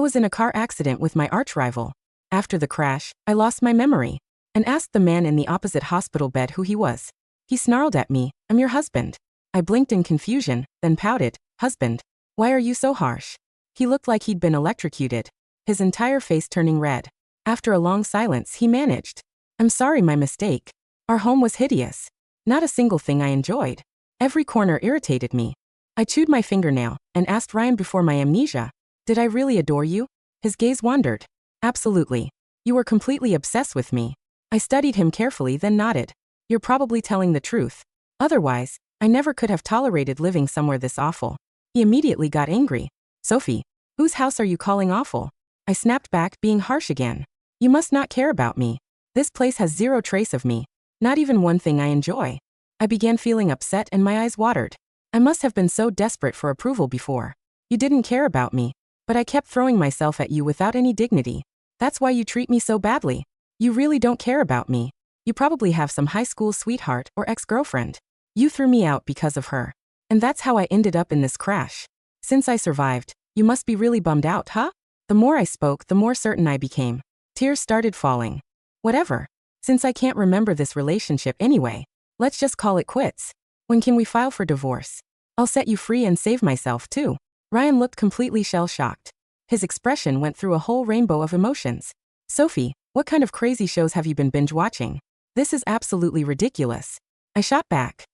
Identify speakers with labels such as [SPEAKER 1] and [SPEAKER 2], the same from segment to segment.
[SPEAKER 1] was in a car accident with my arch-rival. After the crash, I lost my memory and asked the man in the opposite hospital bed who he was. He snarled at me, "I'm your husband." I blinked in confusion, then pouted, "Husband? Why are you so harsh?" He looked like he'd been electrocuted, his entire face turning red. After a long silence, he managed, "I'm sorry, my mistake. Our home was hideous. Not a single thing I enjoyed. Every corner irritated me." I chewed my fingernail and asked Ryan before my amnesia, "Did I really adore you?" His gaze wandered. "Absolutely. You were completely obsessed with me." I studied him carefully, then nodded. "You're probably telling the truth. Otherwise, I never could have tolerated living somewhere this awful." He immediately got angry. "Sophie, whose house are you calling awful?" I snapped back, being harsh again. "You must not care about me. This place has zero trace of me. Not even one thing I enjoy." I began feeling upset and my eyes watered. I must have been so desperate for approval before. "You didn't care about me, but I kept throwing myself at you without any dignity. That's why you treat me so badly. You really don't care about me. You probably have some high school sweetheart or ex-girlfriend. You threw me out because of her. And that's how I ended up in this crash. Since I survived, you must be really bummed out, huh?" The more I spoke, the more certain I became. Tears started falling. "Whatever. Since I can't remember this relationship anyway, let's just call it quits. When can we file for divorce? I'll set you free and save myself too." Ryan looked completely shell-shocked. His expression went through a whole rainbow of emotions. "Sophie, what kind of crazy shows have you been binge-watching? This is absolutely ridiculous." I shot back.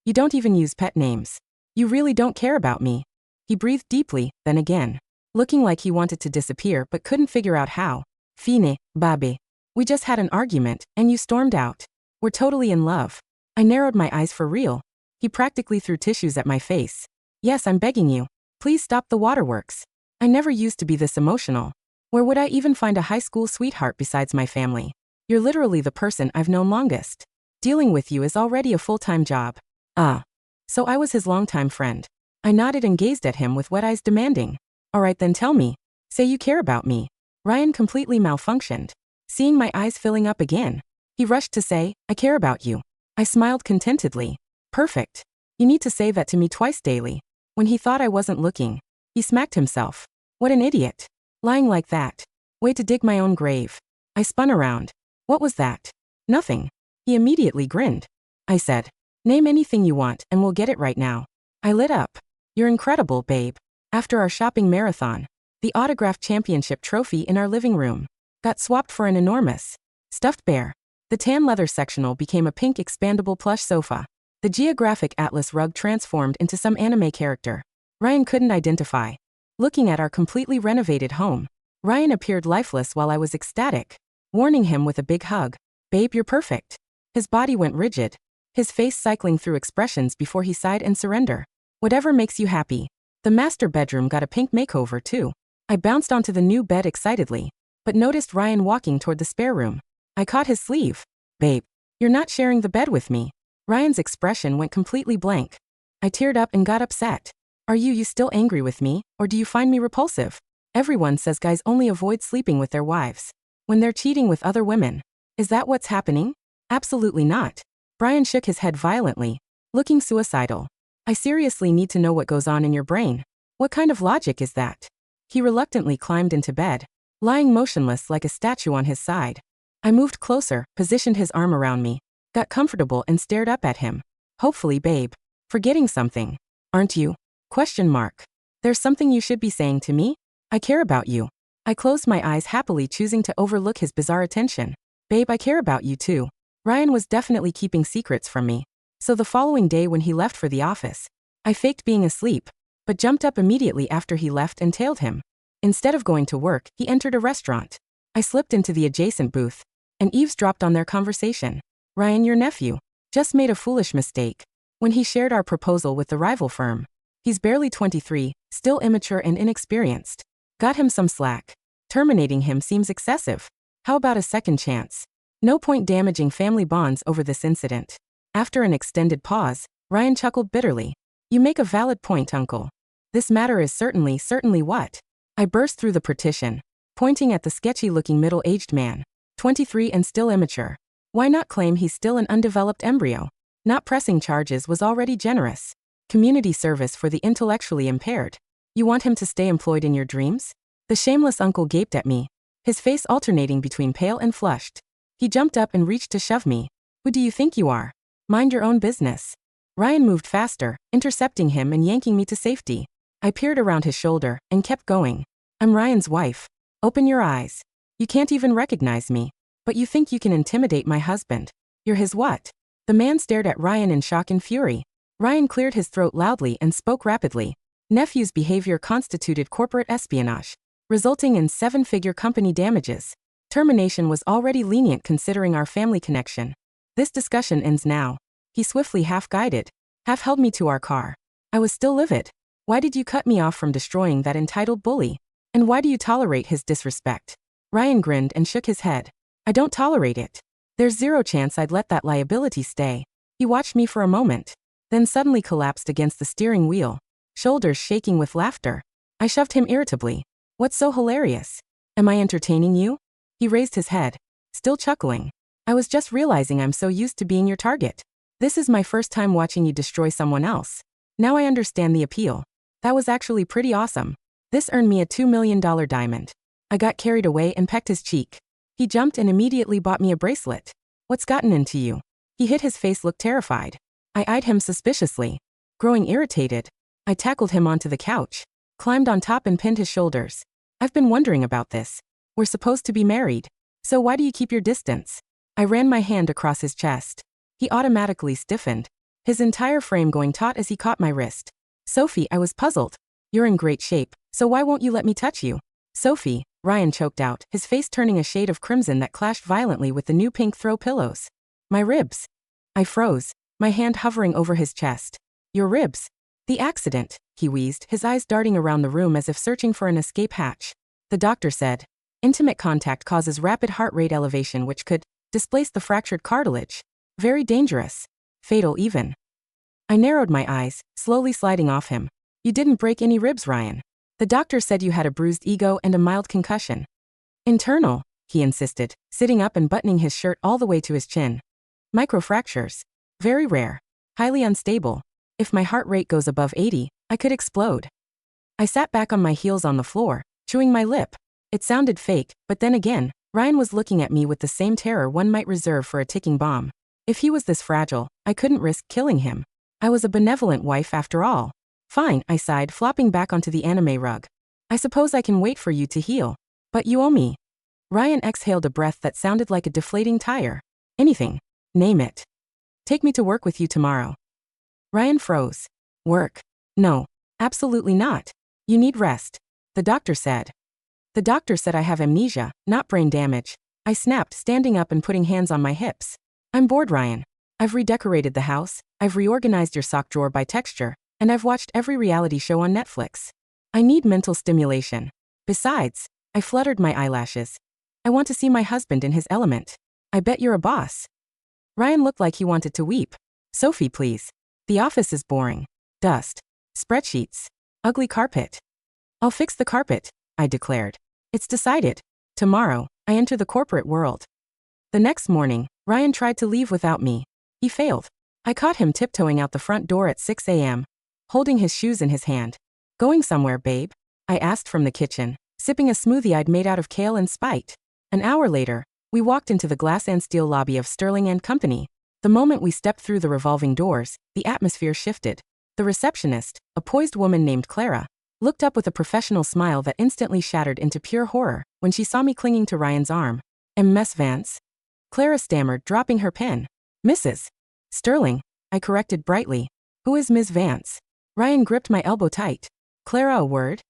[SPEAKER 1] "You don't even use pet names. You really don't care about me." He breathed deeply, then again, looking like he wanted to disappear but couldn't figure out how. "Fine, babe. We just had an argument, and you stormed out. We're totally in love." I narrowed my eyes for real. He practically threw tissues at my face. "Yes, I'm begging you. Please stop the waterworks. I never used to be this emotional. Where would I even find a high school sweetheart besides my family? You're literally the person I've known longest. Dealing with you is already a full-time job." "Ah. So I was his longtime friend." I nodded and gazed at him with wet eyes demanding, "All right then, tell me. Say you care about me." Ryan completely malfunctioned. Seeing my eyes filling up again, he rushed to say, "I care about you." I smiled contentedly. "Perfect. You need to say that to me twice daily." When he thought I wasn't looking, he smacked himself. "What an idiot. Lying like that. Way to dig my own grave." I spun around. "What was that?" "Nothing." He immediately grinned. I said, "Name anything you want and we'll get it right now." I lit up. "You're incredible, babe." After our shopping marathon, the autographed championship trophy in our living room got swapped for an enormous stuffed bear. The tan leather sectional became a pink expandable plush sofa. The geographic atlas rug transformed into some anime character Ryan couldn't identify. Looking at our completely renovated home, Ryan appeared lifeless while I was ecstatic, warning him with a big hug. "Babe, you're perfect." His body went rigid, his face cycling through expressions before he sighed in surrender. "Whatever makes you happy." The master bedroom got a pink makeover too. I bounced onto the new bed excitedly, but noticed Ryan walking toward the spare room. I caught his sleeve. "Babe, you're not sharing the bed with me." Ryan's expression went completely blank. I teared up and got upset. "Are you still angry with me, or do you find me repulsive? Everyone says guys only avoid sleeping with their wives when they're cheating with other women. Is that what's happening?" "Absolutely not." Brian shook his head violently, looking suicidal. "I seriously need to know what goes on in your brain. What kind of logic is that?" He reluctantly climbed into bed, lying motionless like a statue on his side. I moved closer, positioned his arm around me, got comfortable and stared up at him. "Hopefully, babe. Forgetting something. Aren't you? ? There's something you should be saying to me? I care about you." I closed my eyes happily, choosing to overlook his bizarre attention. "Babe, I care about you too." Ryan was definitely keeping secrets from me. So the following day when he left for the office, I faked being asleep, but jumped up immediately after he left and tailed him. Instead of going to work, he entered a restaurant. I slipped into the adjacent booth and eavesdropped on their conversation. "Ryan, your nephew, just made a foolish mistake when he shared our proposal with the rival firm. He's barely 23, still immature and inexperienced. Got him some slack. Terminating him seems excessive. How about a second chance? No point damaging family bonds over this incident." After an extended pause, Ryan chuckled bitterly. "You make a valid point, uncle. This matter is certainly what?" I burst through the partition, pointing at the sketchy-looking middle-aged man, 23 and still immature. Why not claim he's still an undeveloped embryo? Not pressing charges was already generous. Community service for the intellectually impaired. You want him to stay employed in your dreams? The shameless uncle gaped at me, his face alternating between pale and flushed. He jumped up and reached to shove me. Who do you think you are? Mind your own business. Ryan moved faster, intercepting him and yanking me to safety. I peered around his shoulder and kept going. I'm Ryan's wife. Open your eyes. You can't even recognize me. But you think you can intimidate my husband. You're his what? The man stared at Ryan in shock and fury. Ryan cleared his throat loudly and spoke rapidly. Nephew's behavior constituted corporate espionage, resulting in 7-figure company damages. Termination was already lenient considering our family connection. This discussion ends now. He swiftly half-guided, half-held me to our car. I was still livid. Why did you cut me off from destroying that entitled bully? And why do you tolerate his disrespect? Ryan grinned and shook his head. I don't tolerate it. There's zero chance I'd let that liability stay. He watched me for a moment, then suddenly collapsed against the steering wheel, shoulders shaking with laughter. I shoved him irritably. What's so hilarious? Am I entertaining you? He raised his head, still chuckling. I was just realizing I'm so used to being your target. This is my first time watching you destroy someone else. Now I understand the appeal. That was actually pretty awesome. This earned me a $2 million diamond. I got carried away and pecked his cheek. He jumped and immediately bought me a bracelet. What's gotten into you? He hid, his face looked terrified. I eyed him suspiciously. Growing irritated, I tackled him onto the couch, climbed on top and pinned his shoulders. I've been wondering about this. We're supposed to be married. So why do you keep your distance? I ran my hand across his chest. He automatically stiffened, his entire frame going taut as he caught my wrist. Sophie, I was puzzled. You're in great shape, so why won't you let me touch you? Sophie, Ryan choked out, his face turning a shade of crimson that clashed violently with the new pink throw pillows. My ribs. I froze, my hand hovering over his chest. Your ribs? The accident, he wheezed, his eyes darting around the room as if searching for an escape hatch. The doctor said, intimate contact causes rapid heart rate elevation which could displace the fractured cartilage. Very dangerous. Fatal even. I narrowed my eyes, slowly sliding off him. You didn't break any ribs, Ryan. The doctor said you had a bruised ego and a mild concussion. Internal, he insisted, sitting up and buttoning his shirt all the way to his chin. Microfractures. Very rare. Highly unstable. If my heart rate goes above 80, I could explode. I sat back on my heels on the floor, chewing my lip. It sounded fake, but then again, Ryan was looking at me with the same terror one might reserve for a ticking bomb. If he was this fragile, I couldn't risk killing him. I was a benevolent wife after all. Fine, I sighed, flopping back onto the anime rug. I suppose I can wait for you to heal. But you owe me. Ryan exhaled a breath that sounded like a deflating tire. Anything. Name it. Take me to work with you tomorrow. Ryan froze. Work? No. Absolutely not. You need rest. The doctor said. The doctor said I have amnesia, not brain damage. I snapped, standing up and putting hands on my hips. I'm bored, Ryan. I've redecorated the house, I've reorganized your sock drawer by texture, and I've watched every reality show on Netflix. I need mental stimulation. Besides, I fluttered my eyelashes. I want to see my husband in his element. I bet you're a boss. Ryan looked like he wanted to weep. Sophie, please. The office is boring. Dust. Spreadsheets. Ugly carpet. I'll fix the carpet, I declared. It's decided. Tomorrow, I enter the corporate world. The next morning, Ryan tried to leave without me. He failed. I caught him tiptoeing out the front door at 6 a.m., holding his shoes in his hand. Going somewhere, babe? I asked from the kitchen, sipping a smoothie I'd made out of kale and spite. An hour later, we walked into the glass and steel lobby of Sterling & Company. The moment we stepped through the revolving doors, the atmosphere shifted. The receptionist, a poised woman named Clara, looked up with a professional smile that instantly shattered into pure horror when she saw me clinging to Ryan's arm. Miss Vance? Clara stammered, dropping her pen. Mrs. Sterling, I corrected brightly. Who is Ms. Vance? Ryan gripped my elbow tight. Clara, a word?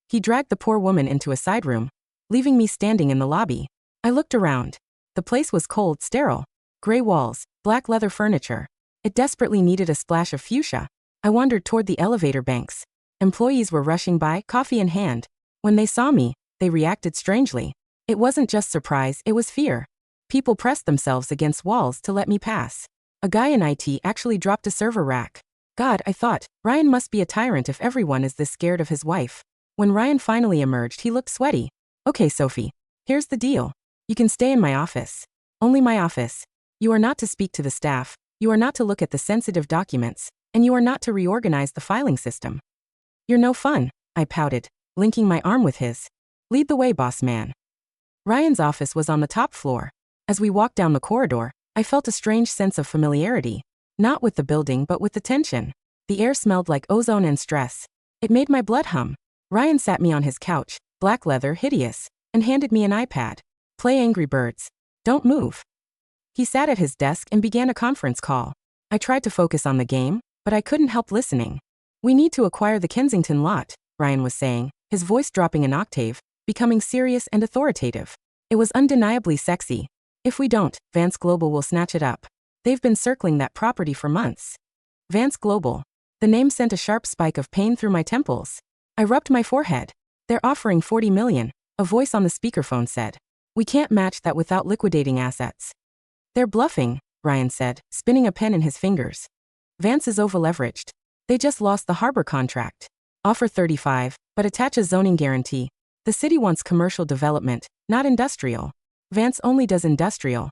[SPEAKER 1] He dragged the poor woman into a side room, leaving me standing in the lobby. I looked around. The place was cold, sterile. Gray walls, black leather furniture. It desperately needed a splash of fuchsia. I wandered toward the elevator banks. Employees were rushing by, coffee in hand. When they saw me, they reacted strangely. It wasn't just surprise, it was fear. People pressed themselves against walls to let me pass. A guy in IT actually dropped a server rack. God, I thought, Ryan must be a tyrant if everyone is this scared of his wife. When Ryan finally emerged, he looked sweaty. Okay, Sophie. Here's the deal. You can stay in my office. Only my office. You are not to speak to the staff, you are not to look at the sensitive documents, and you are not to reorganize the filing system. You're no fun, I pouted, linking my arm with his. Lead the way, boss man. Ryan's office was on the top floor. As we walked down the corridor, I felt a strange sense of familiarity. Not with the building but with the tension. The air smelled like ozone and stress. It made my blood hum. Ryan sat me on his couch, black leather, hideous, and handed me an iPad. Play Angry Birds. Don't move. He sat at his desk and began a conference call. I tried to focus on the game, but I couldn't help listening. We need to acquire the Kensington lot, Ryan was saying, his voice dropping an octave, becoming serious and authoritative. It was undeniably sexy. If we don't, Vance Global will snatch it up. They've been circling that property for months. Vance Global. The name sent a sharp spike of pain through my temples. I rubbed my forehead. They're offering $40 million, a voice on the speakerphone said. We can't match that without liquidating assets. They're bluffing, Ryan said, spinning a pen in his fingers. Vance is over-leveraged. They just lost the harbor contract. Offer 35, but attach a zoning guarantee. The city wants commercial development, not industrial. Vance only does industrial.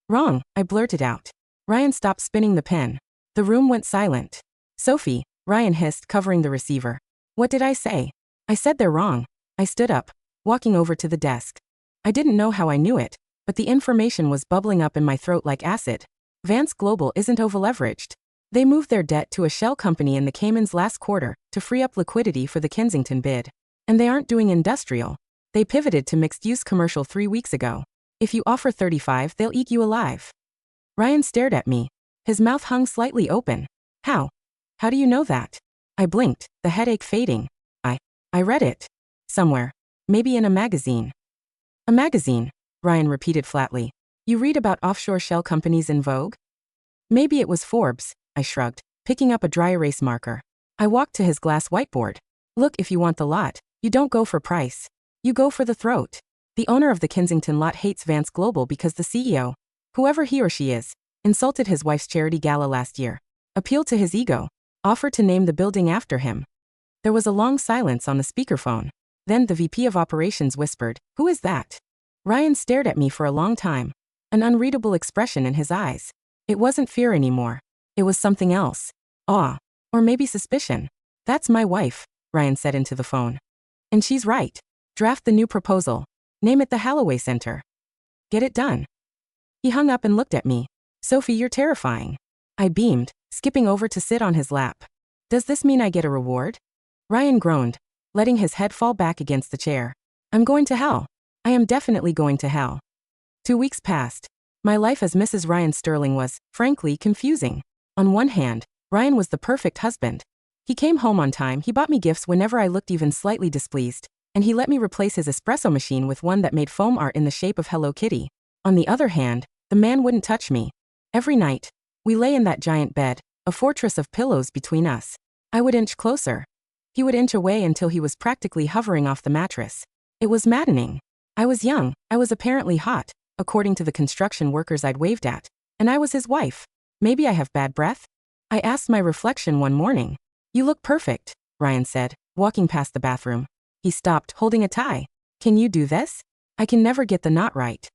[SPEAKER 1] Wrong, I blurted out. Ryan stopped spinning the pen. The room went silent. Sophie, Ryan hissed, covering the receiver. What did I say? I said they're wrong. I stood up, walking over to the desk. I didn't know how I knew it, but the information was bubbling up in my throat like acid. Vance Global isn't over-leveraged. They moved their debt to a shell company in the Caymans last quarter to free up liquidity for the Kensington bid. And they aren't doing industrial. They pivoted to mixed-use commercial 3 weeks ago. If you offer 35, they'll eat you alive. Ryan stared at me. His mouth hung slightly open. How? How do you know that? I blinked, the headache fading. I read it. Somewhere. Maybe in a magazine. A magazine, Ryan repeated flatly. You read about offshore shell companies in vogue? Maybe it was Forbes, I shrugged, picking up a dry erase marker. I walked to his glass whiteboard. Look, if you want the lot, you don't go for price. You go for the throat. The owner of the Kensington lot hates Vance Global because the CEO, whoever he or she is, insulted his wife's charity gala last year, appealed to his ego, offered to name the building after him. There was a long silence on the speakerphone. Then the VP of Operations whispered, "Who is that?" Ryan stared at me for a long time, an unreadable expression in his eyes. It wasn't fear anymore. It was something else. Awe. Or maybe suspicion. That's my wife, Ryan said into the phone. And she's right. Draft the new proposal. Name it the Holloway Center. Get it done. He hung up and looked at me. Sophie, you're terrifying. I beamed, skipping over to sit on his lap. Does this mean I get a reward? Ryan groaned, letting his head fall back against the chair. I'm going to hell. I am definitely going to hell. 2 weeks passed. My life as Mrs. Ryan Sterling was, frankly, confusing. On one hand, Ryan was the perfect husband. He came home on time, he bought me gifts whenever I looked even slightly displeased, and he let me replace his espresso machine with one that made foam art in the shape of Hello Kitty. On the other hand, the man wouldn't touch me. Every night, we lay in that giant bed, a fortress of pillows between us. I would inch closer. He would inch away until he was practically hovering off the mattress. It was maddening. I was young, I was apparently hot, according to the construction workers I'd waved at, and I was his wife. Maybe I have bad breath? I asked my reflection one morning. You look perfect, Ryan said, walking past the bathroom. He stopped, holding a tie. Can you do this? I can never get the knot right.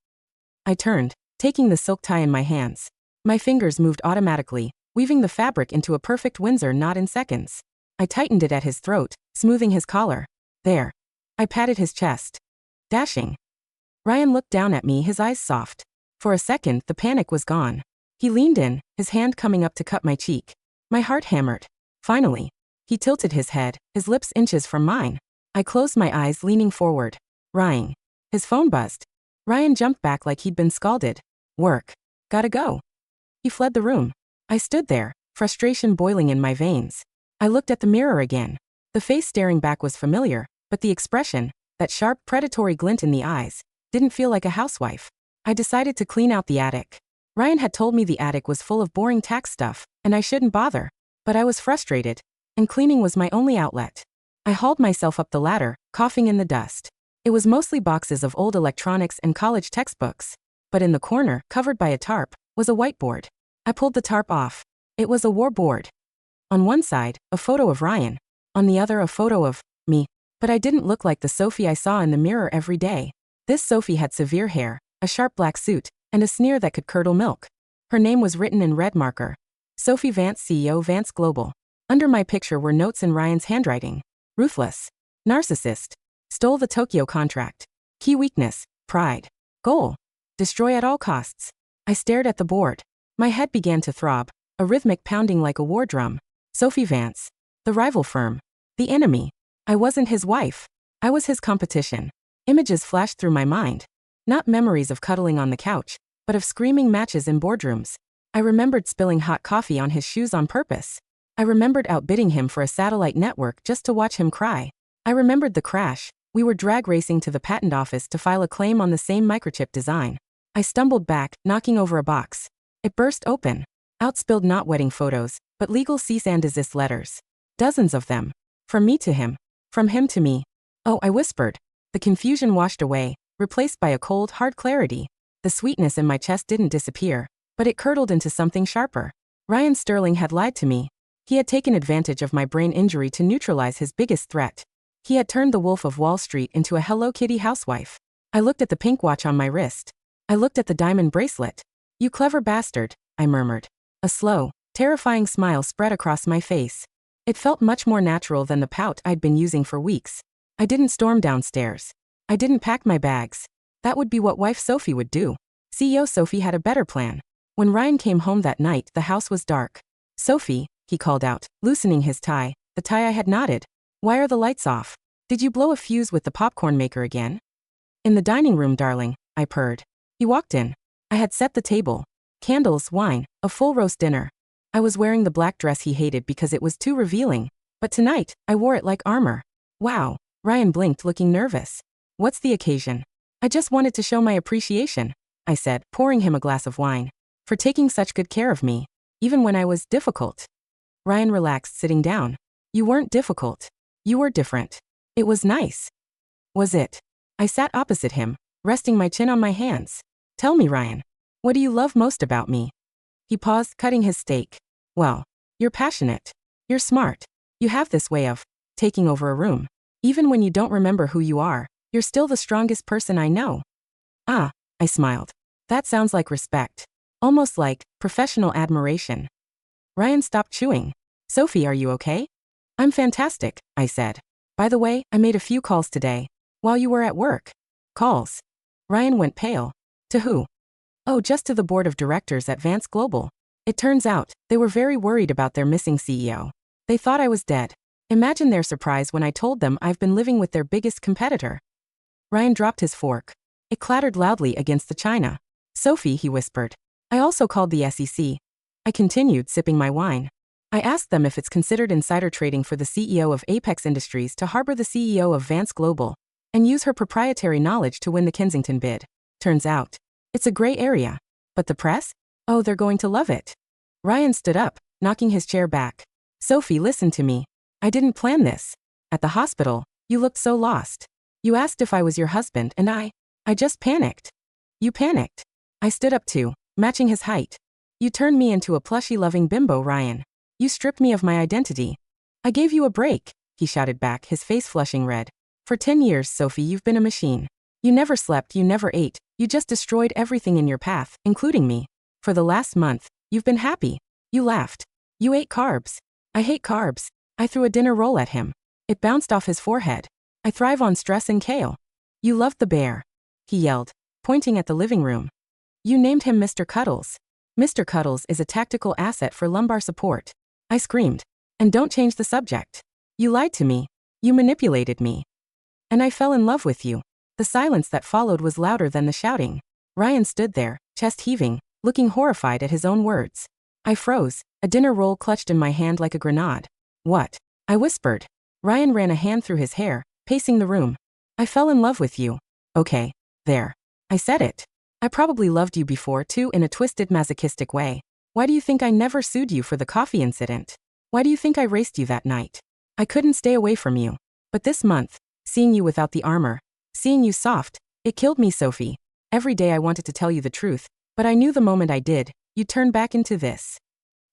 [SPEAKER 1] I turned, taking the silk tie in my hands. My fingers moved automatically, weaving the fabric into a perfect Windsor knot in seconds. I tightened it at his throat, smoothing his collar. There. I patted his chest. Dashing. Ryan looked down at me, his eyes soft. For a second, the panic was gone. He leaned in, his hand coming up to cut my cheek. My heart hammered. Finally. He tilted his head, his lips inches from mine. I closed my eyes, leaning forward. Ryan. His phone buzzed. Ryan jumped back like he'd been scalded. Work. Gotta go. He fled the room. I stood there, frustration boiling in my veins. I looked at the mirror again. The face staring back was familiar, but the expression, that sharp, predatory glint in the eyes, didn't feel like a housewife. I decided to clean out the attic. Ryan had told me the attic was full of boring tax stuff, and I shouldn't bother. But I was frustrated, and cleaning was my only outlet. I hauled myself up the ladder, coughing in the dust. It was mostly boxes of old electronics and college textbooks. But in the corner, covered by a tarp, was a whiteboard. I pulled the tarp off. It was a war board. On one side, a photo of Ryan. On the other, a photo of me. But I didn't look like the Sophie I saw in the mirror every day. This Sophie had severe hair, a sharp black suit, and a sneer that could curdle milk. Her name was written in red marker. Sophie Vance, CEO, Vance Global. Under my picture were notes in Ryan's handwriting. Ruthless. Narcissist. Stole the Tokyo contract. Key weakness, pride. Goal, destroy at all costs. I stared at the board. My head began to throb, a rhythmic pounding like a war drum. Sophie Vance. The rival firm. The enemy. I wasn't his wife. I was his competition. Images flashed through my mind. Not memories of cuddling on the couch, but of screaming matches in boardrooms. I remembered spilling hot coffee on his shoes on purpose. I remembered outbidding him for a satellite network just to watch him cry. I remembered the crash. We were drag racing to the patent office to file a claim on the same microchip design. I stumbled back, knocking over a box. It burst open. Out spilled not wedding photos, but legal cease and desist letters. Dozens of them. From me to him. From him to me. Oh, I whispered. The confusion washed away, replaced by a cold, hard clarity. The sweetness in my chest didn't disappear, but it curdled into something sharper. Ryan Sterling had lied to me. He had taken advantage of my brain injury to neutralize his biggest threat. He had turned the Wolf of Wall Street into a Hello Kitty housewife. I looked at the pink watch on my wrist. I looked at the diamond bracelet. You clever bastard, I murmured. A slow, terrifying smile spread across my face. It felt much more natural than the pout I'd been using for weeks. I didn't storm downstairs. I didn't pack my bags. That would be what wife Sophie would do. CEO Sophie had a better plan. When Ryan came home that night, the house was dark. Sophie, he called out, loosening his tie, the tie I had knotted. Why are the lights off? Did you blow a fuse with the popcorn maker again? In the dining room, darling, I purred. He walked in. I had set the table. Candles, wine, a full roast dinner. I was wearing the black dress he hated because it was too revealing. But tonight, I wore it like armor. Wow, Ryan blinked, looking nervous. What's the occasion? I just wanted to show my appreciation, I said, pouring him a glass of wine. For taking such good care of me, even when I was difficult. Ryan relaxed, sitting down. You weren't difficult. You were different. It was nice. Was it? I sat opposite him, resting my chin on my hands. Tell me, Ryan. What do you love most about me? He paused, cutting his steak. Well, you're passionate. You're smart. You have this way of taking over a room. Even when you don't remember who you are, you're still the strongest person I know. Ah, I smiled. That sounds like respect. Almost like professional admiration. Ryan stopped chewing. Sophie, are you okay? I'm fantastic, I said. By the way, I made a few calls today. While you were at work. Calls. Ryan went pale. To who? Oh, just to the board of directors at Vance Global. It turns out, they were very worried about their missing CEO. They thought I was dead. Imagine their surprise when I told them I've been living with their biggest competitor. Ryan dropped his fork. It clattered loudly against the china. Sophie, he whispered. I also called the SEC. I continued, sipping my wine. I asked them if it's considered insider trading for the CEO of Apex Industries to harbor the CEO of Vance Global and use her proprietary knowledge to win the Kensington bid. Turns out, it's a gray area. But the press? Oh, they're going to love it. Ryan stood up, knocking his chair back. Sophie, listen to me. I didn't plan this. At the hospital, you looked so lost. You asked if I was your husband and I just panicked. You panicked. I stood up too, matching his height. You turned me into a plushy-loving bimbo, Ryan. You stripped me of my identity. I gave you a break, he shouted back, his face flushing red. For 10 years, Sophie, you've been a machine. You never slept, you never ate, you just destroyed everything in your path, including me. For the last month, you've been happy. You laughed. You ate carbs. I hate carbs. I threw a dinner roll at him. It bounced off his forehead. I thrive on stress and kale. You loved the bear. He yelled, pointing at the living room. You named him Mr. Cuddles. Mr. Cuddles is a tactical asset for lumbar support. I screamed. And don't change the subject. You lied to me. You manipulated me. And I fell in love with you. The silence that followed was louder than the shouting. Ryan stood there, chest heaving, looking horrified at his own words. I froze, a dinner roll clutched in my hand like a grenade. What? I whispered. Ryan ran a hand through his hair, pacing the room. I fell in love with you. Okay, there. I said it. I probably loved you before too, in a twisted masochistic way. Why do you think I never sued you for the coffee incident? Why do you think I raced you that night? I couldn't stay away from you. But this month, seeing you without the armor, seeing you soft, it killed me, Sophie. Every day I wanted to tell you the truth, but I knew the moment I did, you'd turn back into this.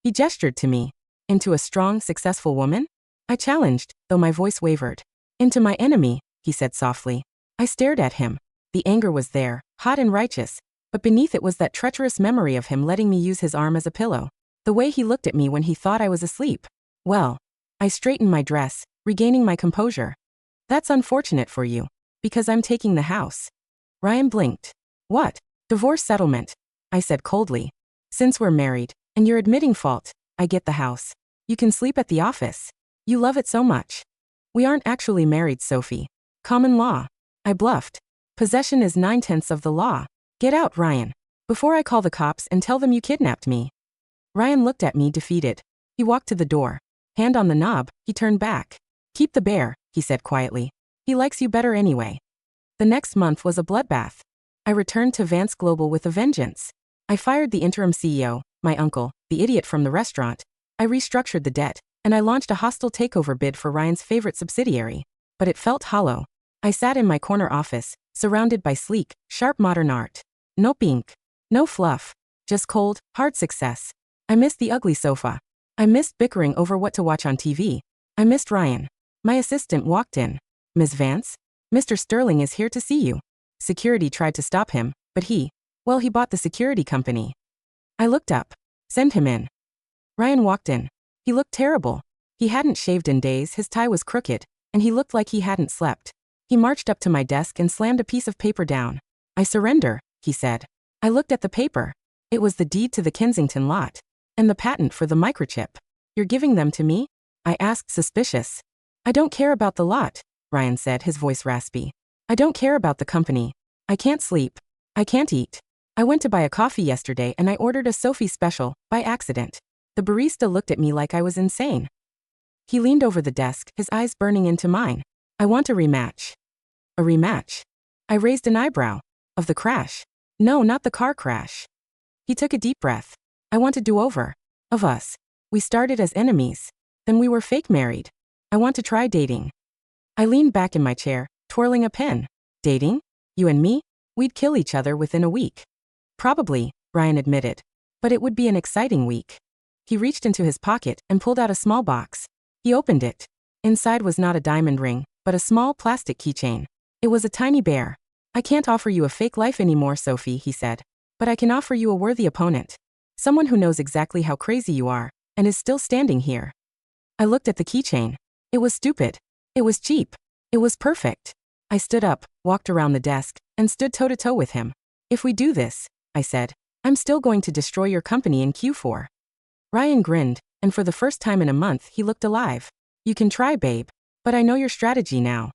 [SPEAKER 1] He gestured to me. Into a strong, successful woman? I challenged, though my voice wavered. Into my enemy, he said softly. I stared at him. The anger was there, hot and righteous, but beneath it was that treacherous memory of him letting me use his arm as a pillow. The way he looked at me when he thought I was asleep. Well, I straightened my dress, regaining my composure. That's unfortunate for you. Because I'm taking the house. Ryan blinked. What? Divorce settlement, I said coldly. Since we're married, and you're admitting fault, I get the house. You can sleep at the office. You love it so much. We aren't actually married, Sophie. Common law. I bluffed. Possession is 9/10 of the law. Get out, Ryan. Before I call the cops and tell them you kidnapped me. Ryan looked at me defeated. He walked to the door. Hand on the knob, he turned back. Keep the bear, he said quietly. He likes you better anyway. The next month was a bloodbath. I returned to Vance Global with a vengeance. I fired the interim CEO, my uncle, the idiot from the restaurant. I restructured the debt, and I launched a hostile takeover bid for Ryan's favorite subsidiary. But it felt hollow. I sat in my corner office, surrounded by sleek, sharp modern art. No pink. No fluff. Just cold, hard success. I missed the ugly sofa. I missed bickering over what to watch on TV. I missed Ryan. My assistant walked in. Ms. Vance? Mr. Sterling is here to see you. Security tried to stop him, but he bought the security company. I looked up. Send him in. Ryan walked in. He looked terrible. He hadn't shaved in days, his tie was crooked, and he looked like he hadn't slept. He marched up to my desk and slammed a piece of paper down. I surrender, he said. I looked at the paper. It was the deed to the Kensington lot. And the patent for the microchip. You're giving them to me? I asked, suspicious. I don't care about the lot, Ryan said, his voice raspy. I don't care about the company. I can't sleep. I can't eat. I went to buy a coffee yesterday and I ordered a Sophie special, by accident. The barista looked at me like I was insane. He leaned over the desk, his eyes burning into mine. I want a rematch. A rematch? I raised an eyebrow. Of the crash? No, not the car crash. He took a deep breath. I want a do-over. Of us. We started as enemies. Then we were fake married. I want to try dating. I leaned back in my chair, twirling a pen. Dating? You and me? We'd kill each other within a week. Probably, Ryan admitted. But it would be an exciting week. He reached into his pocket and pulled out a small box. He opened it. Inside was not a diamond ring, but a small plastic keychain. It was a tiny bear. I can't offer you a fake life anymore, Sophie, he said. But I can offer you a worthy opponent. Someone who knows exactly how crazy you are, and is still standing here. I looked at the keychain. It was stupid. It was cheap. It was perfect. I stood up, walked around the desk, and stood toe-to-toe with him. If we do this, I said, I'm still going to destroy your company in Q4. Ryan grinned, and for the first time in a month he looked alive. You can try, babe. But I know your strategy now.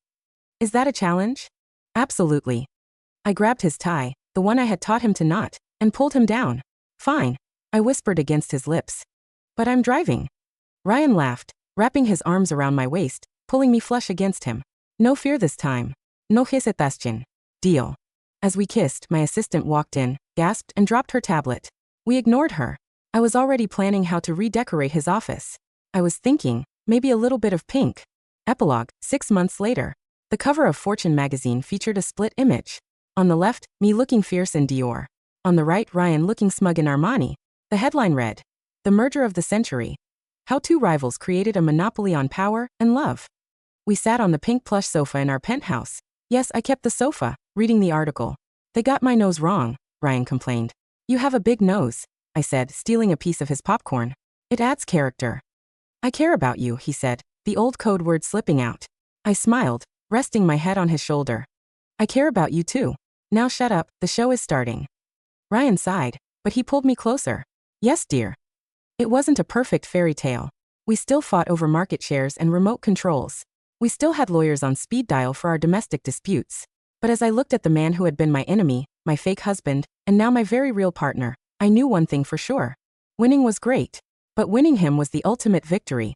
[SPEAKER 1] Is that a challenge? Absolutely. I grabbed his tie, the one I had taught him to knot, and pulled him down. Fine. I whispered against his lips. But I'm driving. Ryan laughed, wrapping his arms around my waist, pulling me flush against him. No fear this time. No hesitation. Deal. As we kissed, my assistant walked in, gasped, and dropped her tablet. We ignored her. I was already planning how to redecorate his office. I was thinking, maybe a little bit of pink. Epilogue, 6 months later. The cover of Fortune magazine featured a split image. On the left, me looking fierce in Dior. On the right, Ryan looking smug in Armani. The headline read, The Merger of the Century. How two rivals created a monopoly on power and love. We sat on the pink plush sofa in our penthouse. Yes, I kept the sofa, reading the article. They got my nose wrong, Ryan complained. You have a big nose, I said, stealing a piece of his popcorn. It adds character. I care about you, he said, the old code word slipping out. I smiled, resting my head on his shoulder. I care about you too. Now shut up, the show is starting. Ryan sighed, but he pulled me closer. Yes, dear. It wasn't a perfect fairy tale. We still fought over market shares and remote controls. We still had lawyers on speed dial for our domestic disputes. But as I looked at the man who had been my enemy, my fake husband, and now my very real partner, I knew one thing for sure. Winning was great. But winning him was the ultimate victory,